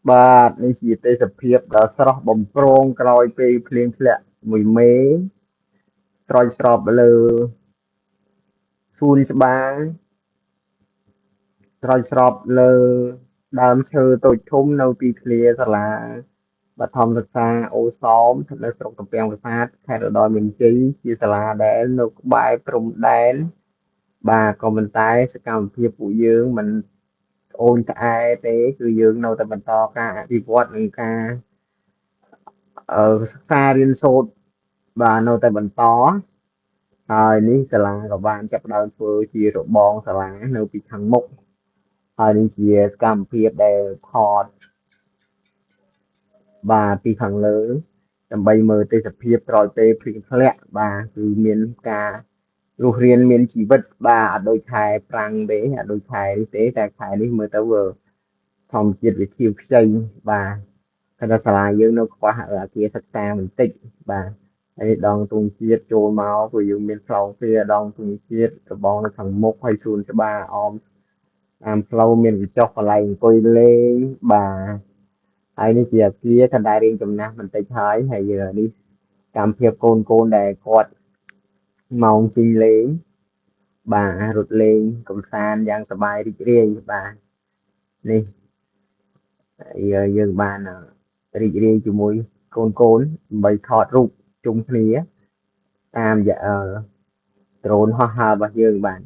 បាទនេះជាទេសភាពដ៏ស្រស់បំព្រងក្រោយពេលភ្លៀងធ្លាក់មួយមេស្រោចស្រពលើសួនច្បារស្រោចស្រពលើដើមឈើតូចធំនៅទីធ្លាសាលាបឋមសិក្សាអូសោមស្ថិតនៅស្រុកទំពាំងប្រាសាទខេត្តឧត្តរមានជ័យជាសាលាដែលនៅក្បែរព្រំដែនបាទក៏ប៉ុន្តែសកម្មភាពពួកយើងមិនត្អូញត្អែទេគឺយើងនៅតែបន្តការអភិវឌ្ឍនិងការសិក្សារៀនសូត្របាទនៅតែបន្តហើយនេះសាលាក៏បានចាប់ផ្ដើមធ្វើជារបងសាលានៅពីខាងមុខហើយនេះជាសកម្មភាពដែលថតបាទពីខាងលើដើម្បីមើលទេសភាពក្រោយពេលភ្លៀងធ្លាក់បាទគឺមានការរស់រានមានជីវិតបាទអត់ដូចខែប្រាំងទេអត់ដូចខែនេះទេតែខែនេះមើលទៅធម្មជាតិវាខៀវខ្ចីបាទតែថាសាលាយើងនៅខ្វះអគារសិក្សាបន្តិចបាទហើយដងទងជាតិចូលមកព្រោះយើងមានខ្លោងទ្វារដងទងជាតិរបងនៅខាងមុខហើយសួនច្បារអមតាមផ្លូវមានកញ្ចុះកន្លែងអង្គុយលេងបាទហើយនេះជាអគារកណ្ដាលរៀងចំណាស់បន្តិចហើយនេះកម្មភាពកូនកូនដែលគាត់ម៉ោងជិះលេងបាទរត់លេងកំសាន្តយ៉ាងសប្បាយរីករាយបាទនេះយើងបានរីករាយជាមួយកូនកូនដើម្បីថតរូបជុំគ្នាតាមរយៈដ្រូនហោះហើររបស់យើងបាទ